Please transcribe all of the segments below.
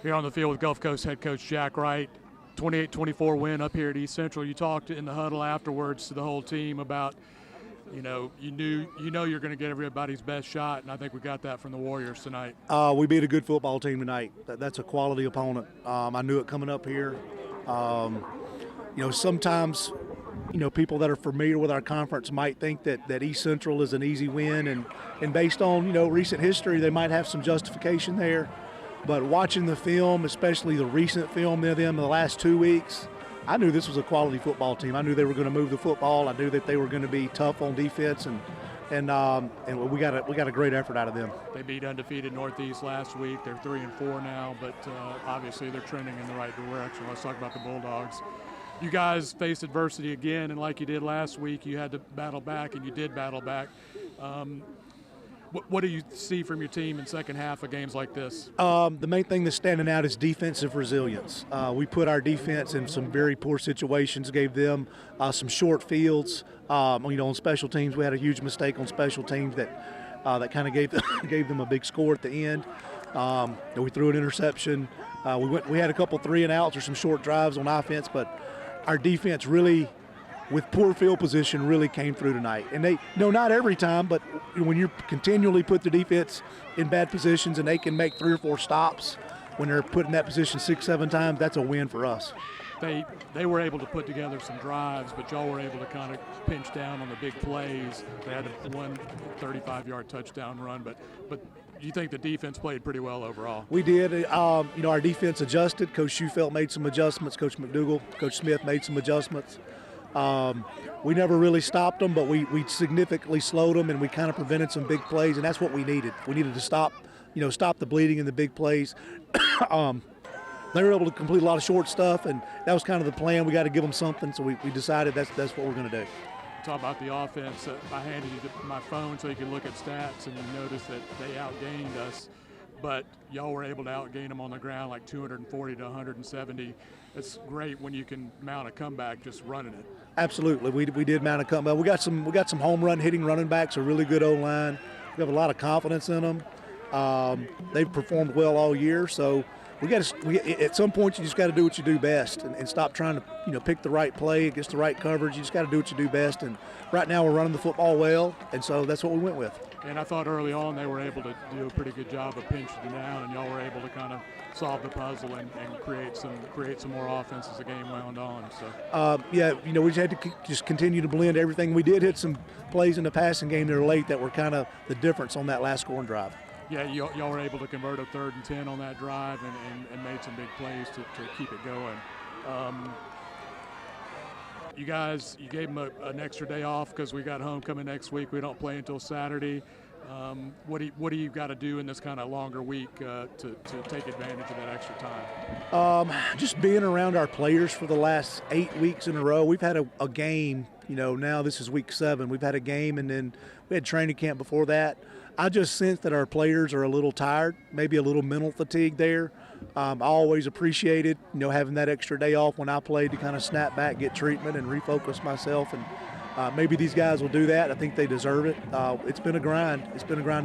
Here on the field with Gulf Coast head coach Jack Wright, 28-24 win up here at East Central. You talked in the huddle afterwards to the whole team about, you know you're going to get everybody's best shot, and I think we got that from the Warriors tonight. We beat a good football team tonight. That's a quality opponent. I knew it coming up here. Sometimes, people that are familiar with our conference might think that East Central is an easy win, and based on, recent history, they might have some justification there. But watching the film, especially the recent film of them in the last 2 weeks, I knew this was a quality football team. I knew they were going to move the football. I knew that they were going to be tough on defense, and we got a great effort out of them. They beat undefeated Northeast last week. They're 3-4 now, but obviously they're trending in the right direction. Let's talk about the Bulldogs. You guys faced adversity again, and like you did last week, you had to battle back, and you did battle back. What do you see from your team in second half of games like this? The main thing that's standing out is defensive resilience. We put our defense in some very poor situations, gave them some short fields. On special teams, we had a huge mistake on special teams that kind of gave them a big score at the end. We threw an interception. We had a couple 3-and-outs or some short drives on offense, but our defense really, with poor field position, really came through tonight. And they, not every time, but when you continually put the defense in bad positions and they can make 3 or 4 stops when they're put in that position 6-7 times, that's a win for us. They were able to put together some drives, but y'all were able to kind of pinch down on the big plays. They had one 35-yard touchdown run, but you think the defense played pretty well overall? We did. Our defense adjusted. Coach Schufelt made some adjustments. Coach McDougal, Coach Smith made some adjustments. We never really stopped them, but we significantly slowed them, and we kind of prevented some big plays, and that's what we needed. We needed to stop the bleeding in the big plays. They were able to complete a lot of short stuff, and that was kind of the plan. We got to give them something, so we decided that's what we're going to do. Talk about the offense. I handed you my phone so you could look at stats, and you notice that they outgained us, but y'all were able to outgain them on the ground like 240 to 170. It's great when you can mount a comeback just running it. Absolutely, we did mount a comeback. We got some home run hitting running backs, a really good O-line. We have a lot of confidence in them. They've performed well all year, so at some point you just got to do what you do best and stop trying to pick the right play against the right coverage. You just got to do what you do best, and right now we're running the football well, and so that's what we went with. And I thought early on they were able to do a pretty good job of pinching it down, and y'all were able to kind of solve the puzzle and create some more offense as the game wound on. So we just had to just continue to blend everything. We did hit some plays in the passing game there late that were kind of the difference on that last scoring drive. Yeah, y'all were able to convert a 3rd and 10 on that drive and made some big plays to keep it going. You gave them an extra day off because we got homecoming next week. We don't play until Saturday. What do you got to do in this kind of longer week to take advantage of that extra time? Just being around our players for the last 8 weeks in a row. We've had a game. Now this is week 7. We've had a game, and then we had training camp before that. I just sense that our players are a little tired, maybe a little mental fatigue there. I always appreciated, having that extra day off when I played to kind of snap back, get treatment, and refocus myself. And maybe these guys will do that. I think they deserve it. It's been a grind.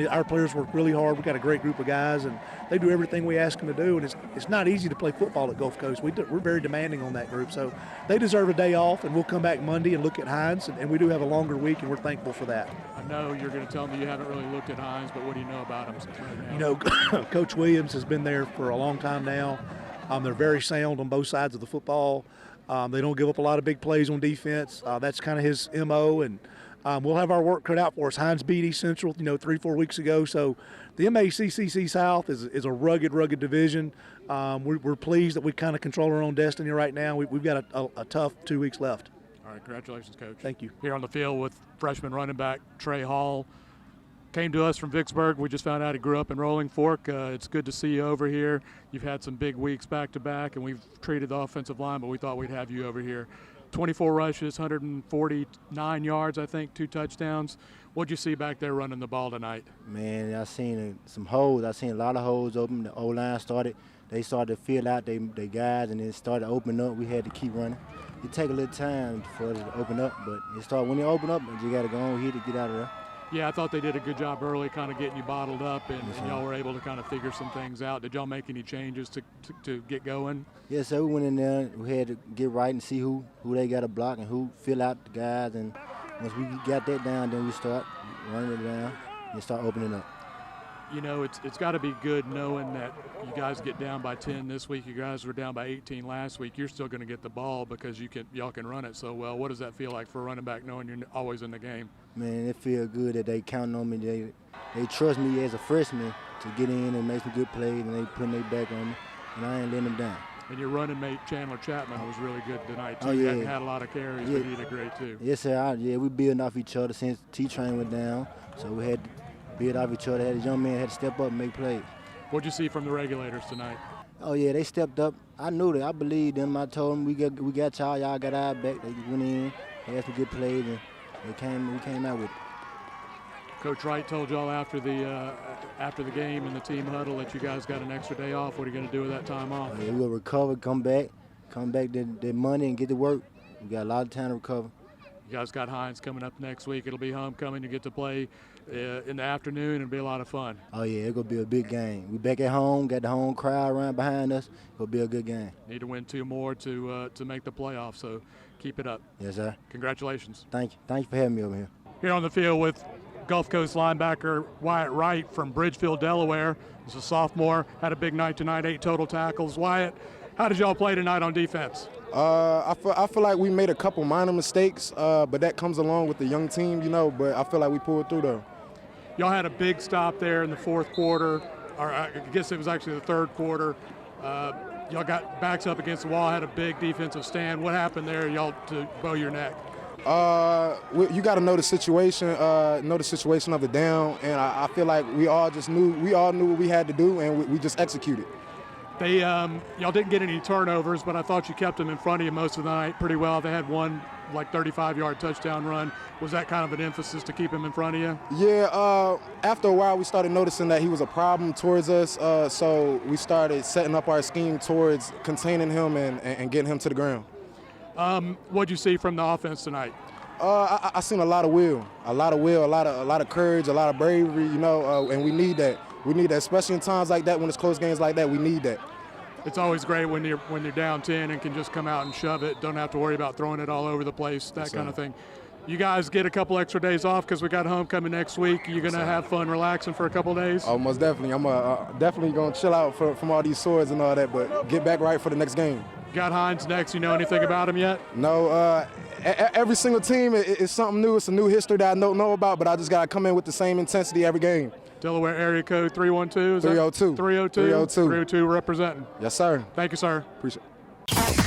Our players work really hard. We've got a great group of guys, and they do everything we ask them to do. And it's not easy to play football at Gulf Coast. We're very demanding on that group. So they deserve a day off, and we'll come back Monday and look at Hines. And we do have a longer week, and we're thankful for that. I know you're going to tell me you haven't really looked at Hines, but what do you know about him right now? Coach Williams has been there for a long time now. They're very sound on both sides of the football. They don't give up a lot of big plays on defense. That's kind of his MO, and we'll have our work cut out for us. Hines beat East Central, 3-4 weeks ago. So the MACCC South is a rugged division. We're pleased that we kind of control our own destiny right now. We've got a tough 2 weeks left. All right, congratulations, Coach. Thank you. Here on the field with freshman running back Trey Hall. Came to us from Vicksburg. We just found out he grew up in Rolling Fork. It's good to see you over here. You've had some big weeks back-to-back, and we've treated the offensive line, but we thought we'd have you over here. 24 rushes, 149 yards, I think, 2 touchdowns. What'd you see back there running the ball tonight? Man, I seen some holes. I seen a lot of holes open. The O-line they started to fill out their guys, and it started to open up. We had to keep running. It take a little time for it to open up, but when it open up, you got to go on here to get out of there. Yeah, I thought they did a good job early kind of getting you bottled up, and y'all were able to kind of figure some things out. Did y'all make any changes to get going? Yes, sir. We went in there. We had to get right and see who they got to block and who fill out the guys. And once we got that down, then we start running it down and start opening up. You know, it's got to be good knowing that you guys get down by 10 this week. You guys were down by 18 last week. You're still going to get the ball because y'all can run it so well. What does that feel like for a running back knowing you're always in the game? Man, it feels good that they counting on me. They trust me as a freshman to get in and make some good plays, and they putting their back on me, and I ain't letting them down. And your running mate, Chandler Chapman, was really good tonight, too. Oh, yeah. He hadn't had a lot of carries, but he did great, too. Yes, sir. We building off each other since T-Train went down, so we had to build off each other. A young man had to step up and make plays. What'd you see from the regulators tonight? Oh, yeah, they stepped up. I knew that. I believed them. I told them, we got y'all. Y'all got our back. They went in. They had some good plays, and we came out with it. Coach Wright told y'all after the game in the team huddle that you guys got an extra day off. What are you going to do with that time off? Oh, yeah, we'll recover, come back that Monday and get to work. We got a lot of time to recover. You guys got Hines coming up next week. It'll be homecoming. You get to play in the afternoon. It'll be a lot of fun. Oh, yeah, it's going to be a big game. We back at home, got the home crowd around behind us. It'll be a good game. Need to win 2 more to make the playoffs, so keep it up. Yes, sir. Congratulations. Thank you. Thank you for having me over here. Here on the field with Gulf Coast linebacker Wyatt Wright from Bridgefield, Delaware. He's a sophomore, had a big night tonight, 8 total tackles. Wyatt, how did y'all play tonight on defense? I feel like we made a couple minor mistakes, but that comes along with the young team, you know, but I feel like we pulled through, though. Y'all had a big stop there in the fourth quarter, or I guess it was actually the third quarter. Y'all got backs up against the wall, had a big defensive stand. What happened there, y'all, to bow your neck? You got to know the situation of the down, and I feel like we all knew what we had to do, and we just executed. Y'all didn't get any turnovers, but I thought you kept them in front of you most of the night pretty well. They had one 35-yard touchdown run. Was that kind of an emphasis to keep him in front of you? Yeah, after a while we started noticing that he was a problem towards us, so we started setting up our scheme towards containing him and getting him to the ground. What'd you see from the offense tonight? I seen a lot of will, a lot of courage, a lot of bravery, you know, and we need that. We need that, especially in times like that when it's close games like that. We need that. It's always great when you're down 10 and can just come out and shove it. Don't have to worry about throwing it all over the place, that kind of thing. You guys get a couple extra days off because we got homecoming next week. You're going to have fun relaxing for a couple days? Oh, most definitely. I'm definitely going to chill out from all these swords and all that, but get back right for the next game. Got Hines next. You know anything about him yet? No. Every single team is something new. It's a new history that I don't know about, but I just got to come in with the same intensity every game. Delaware area code 312? 302. 302? 302 representing. Yes, sir. Thank you, sir. Appreciate it.